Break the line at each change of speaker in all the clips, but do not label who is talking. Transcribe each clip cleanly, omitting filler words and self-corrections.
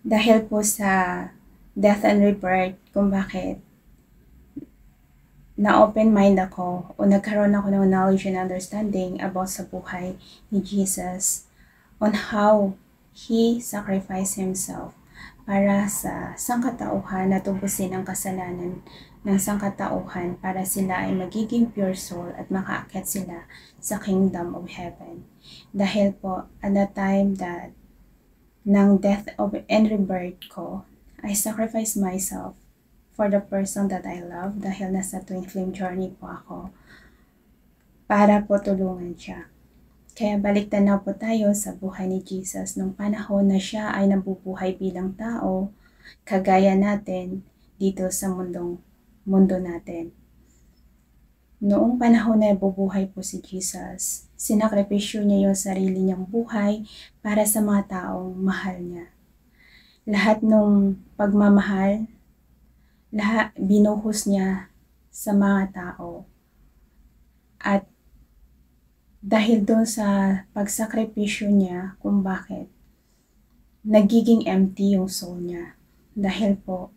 Dahil po sa death and rebirth, kung bakit na-open mind ako o nagkaroon ako ng knowledge and understanding about sa buhay ni Jesus on how He sacrificed Himself para sa sangkatauhan na tubusin ang kasalanan ng sangkatauhan para sila ay magiging pure soul at makaakyat sila sa kingdom of heaven. Dahil po, at the time that ng death and rebirth ko, I sacrificed myself for the person that I love dahil nasa twin flame journey po ako para po tulungan siya. Kaya baliktad po tayo sa buhay ni Jesus nung panahon na siya ay nabubuhay bilang tao, kagaya natin dito sa mundo natin. Noong panahon na bubuhay po si Jesus, sinakripisyo niya yung sarili niyang buhay para sa mga taong mahal niya. Lahat ng pagmamahal, lahat binuhos niya sa mga tao. At dahil doon sa pagsakripisyo niya kung bakit nagiging empty yung soul niya. Dahil po,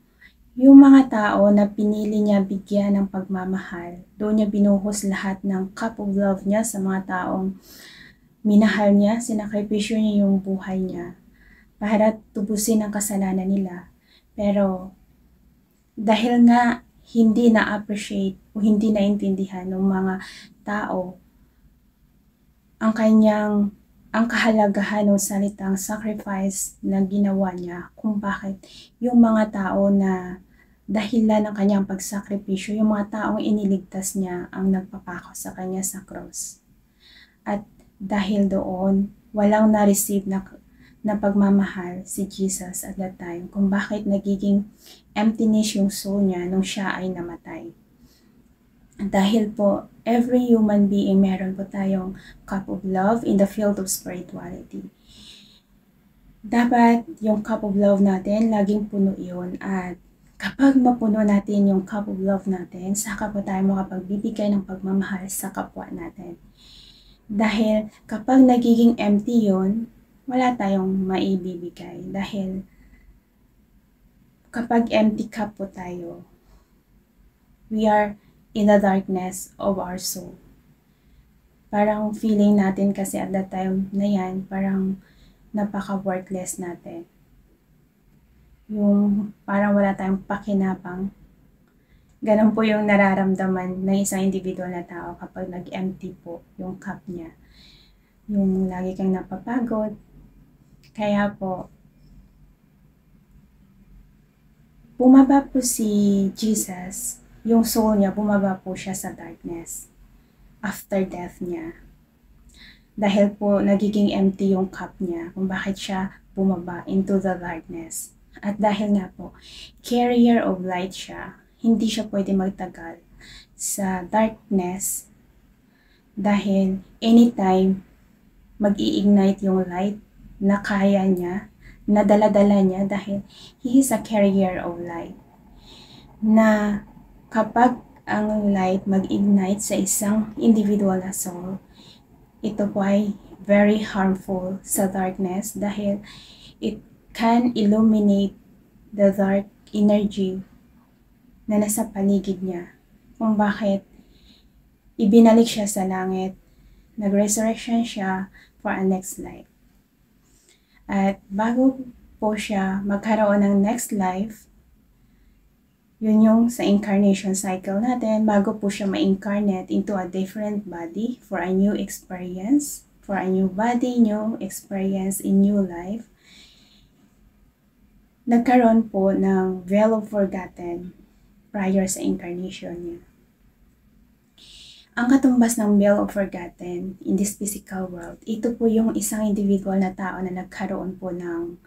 yung mga tao na pinili niya bigyan ng pagmamahal, doon niya binuhos lahat ng cup of love niya sa mga taong minahal niya, sinakripisyo niya yung buhay niya para tubusin ang kasalanan nila. Pero dahil nga hindi na-appreciate o hindi naintindihan ng mga tao ang kahalagahan ng salitang sacrifice na ginawa niya, kung bakit yung mga tao na dahilan ng kanyang pagsakripisyo, yung mga taong iniligtas niya ang nagpapako sa kanya sa cross. At dahil doon, walang na-receive na pagmamahal si Jesus at that time, kung bakit nagiging emptiness yung soul niya nung siya ay namatay. Dahil po, every human being meron po tayong cup of love in the field of spirituality. Dapat yung cup of love natin, laging puno yun. At kapag mapuno natin yung cup of love natin, saka po tayo makapagbibigay ng pagmamahal sa kapwa natin. Dahil kapag nagiging empty yun, wala tayong maibibigay. Dahil kapag empty cup po tayo, we are in the darkness of our soul. Parang feeling natin kasi at that time na yan, parang napaka-worthless natin. Yung parang wala tayong pakinabang. Ganun po yung nararamdaman ng isang individual na tao kapag nag-empty po yung cup niya. Yung lagi kang napapagod. Kaya po, bumaba po si Jesus, yung soul niya, bumaba po siya sa darkness after death niya. Dahil po nagiging empty yung cup niya kung bakit siya bumaba into the darkness. At dahil nga po, carrier of light siya, hindi siya pwede magtagal sa darkness dahil anytime mag-i-ignite yung light na kaya niya, na dala-dala niya dahil he is a carrier of light. Na kapag ang light mag-ignite sa isang individual na soul, ito po ay very harmful sa darkness dahil it can illuminate the dark energy na nasa paligid niya. Kung bakit ibinalik siya sa langit, nag-resurrection siya for a next life. At bago po siya magkaroon ng next life, yun yung sa incarnation cycle natin, bago po siya ma-incarnate into a different body for a new experience, for a new body, new experience in new life, nagkaroon po ng veil of forgotten prior sa incarnation niya. Ang katumbas ng veil of forgotten in this physical world, ito po yung isang individual na tao na nagkaroon po ng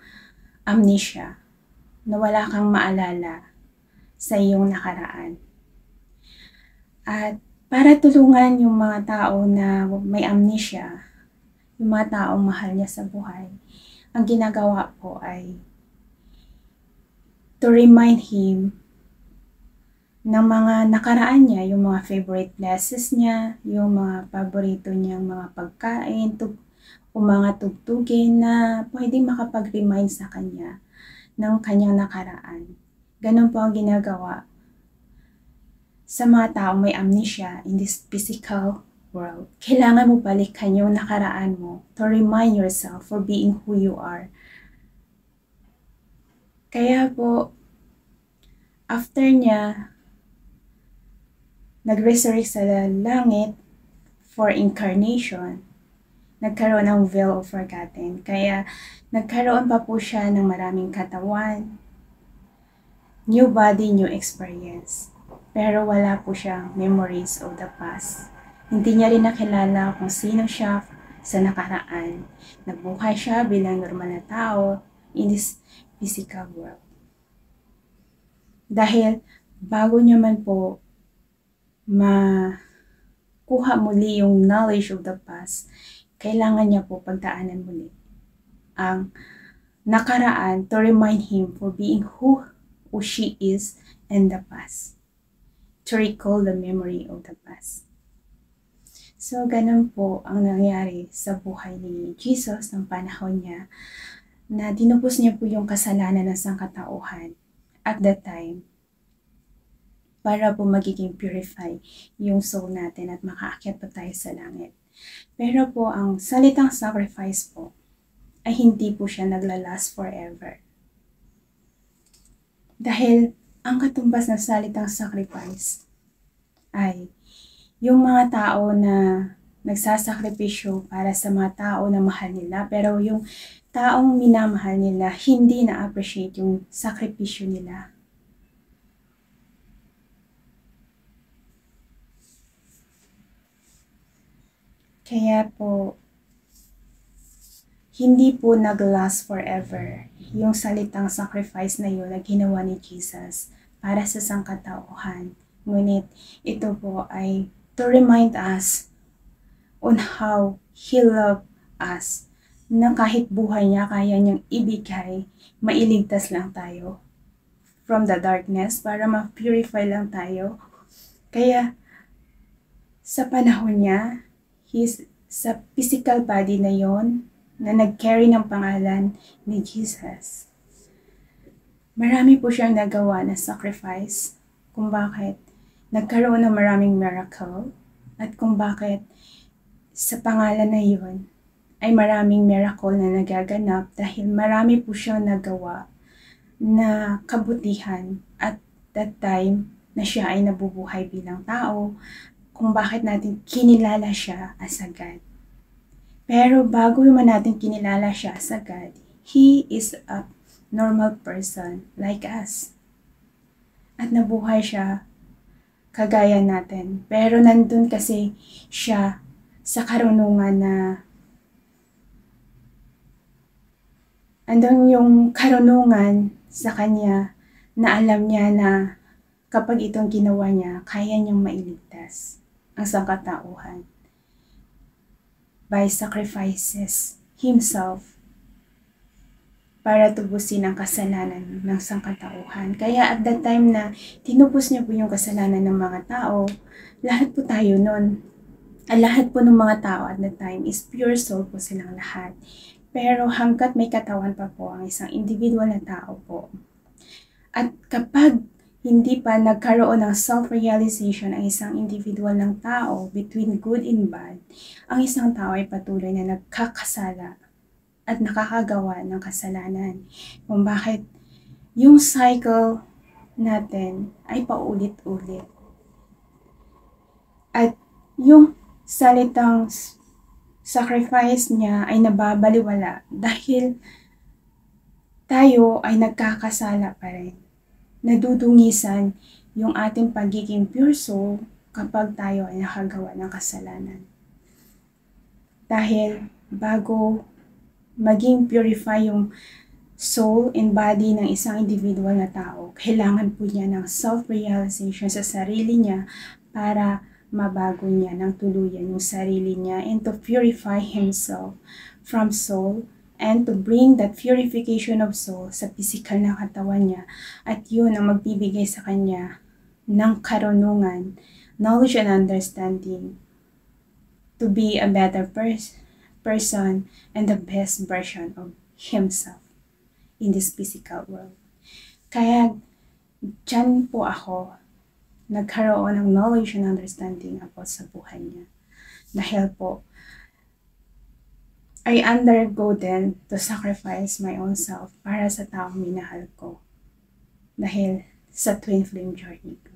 amnesia, na wala kang maalala sa iyong nakaraan. At para tulungan yung mga tao na may amnesia, yung mga taong mahal niya sa buhay, ang ginagawa po ay to remind him ng mga nakaraan niya, yung mga favorite places niya, yung mga paborito niyang mga pagkain, o mga tugtugin na pwedeng makapag-remind sa kanya ng kanyang nakaraan. Ganun po ang ginagawa sa mga taong may amnesia in this physical world. Kailangan mo balikan yung nakaraan mo to remind yourself for being who you are. Kaya po, after niya nag-resurrect sa langit for incarnation, nagkaroon ng veil of forgotten. Kaya nagkaroon pa po siya ng maraming katawan, new body, new experience. Pero wala po siyang memories of the past. Hindi niya rin nakilala kung sino siya sa nakaraan. Nabuhay siya bilang normal na tao in this physical world. Dahil bago niya man po makuha muli yung knowledge of the past, kailangan niya po pagdaanan muli ang nakaraan to remind him for being who she is in the past. To recall the memory of the past. So, ganun po ang nangyari sa buhay ni Jesus ng panahon niya na dinubos niya po yung kasalanan ng sangkatauhan at that time para po magiging purify yung soul natin at makaakyat po tayo sa langit. Pero po ang salitang sacrifice po ay hindi po siya naglalast forever. Dahil ang katumbas ng salitang sacrifice ay yung mga tao na nagsasakripisyo para sa mga tao na mahal nila, pero yung taong minamahal nila hindi na-appreciate yung sakripisyo nila. Kaya po, hindi po nag-last forever yung salitang sacrifice na yun na ginawa ni Jesus para sa sangkatauhan. Ngunit ito po ay to remind us on how He loved us, na kahit buhay niya kaya niyang ibigay, mailigtas lang tayo from the darkness para ma-purify lang tayo. Kaya sa panahon niya, sa physical body na yon na nag-carry ng pangalan ni Jesus, marami po siyang nagawa na sacrifice kung bakit nagkaroon ng maraming miracle at kung bakit sa pangalan na yun ay maraming miracle na nagaganap dahil marami po siyang nagawa na kabutihan at that time na siya ay nabubuhay bilang tao, kung bakit natin kinilala siya as a God. Pero bago man natin kinilala siya as a God, He is a normal person like us. At nabuhay siya kagaya natin. Pero nandun kasi siya sa karunungan na andun yung karunungan sa kanya na alam niya na kapag itong ginawa niya, kaya niyang mailigtas ang sangkatauhan by sacrifices himself para tubusin ang kasalanan ng sangkatauhan. Kaya at that time na tinubos niya po yung kasalanan ng mga tao, lahat po tayo nun, lahat po ng mga tao at that time is pure soul po silang lahat. Pero hanggat may katawan pa po ang isang individual na tao po. At kapag hindi pa nagkaroon ng self-realization ang isang individual ng tao between good and bad, ang isang tao ay patuloy na nagkakasala at nakakagawa ng kasalanan. Kung bakit yung cycle natin ay paulit-ulit. At yung salitang sacrifice niya ay nababaliwala dahil tayo ay nagkakasala pa rin. Nadudungisan yung ating pagiging pure soul kapag tayo ay nakagawa ng kasalanan. Dahil bago maging purify yung soul and body ng isang individual na tao, kailangan po niya ng self-realization sa sarili niya para mabago niya ng tuluyan yung sarili niya and to purify himself from soul and to bring that purification of soul sa physical na katawan niya. At yun ang magbibigay sa kanya ng karunungan, knowledge and understanding to be a better person and the best version of himself in this physical world. Kaya dyan po ako nagkaroon ng knowledge and understanding about sa buhay niya. Dahil po, I undergo then to sacrifice my own self para sa taong minahal ko. Dahil sa twin flame journey ko.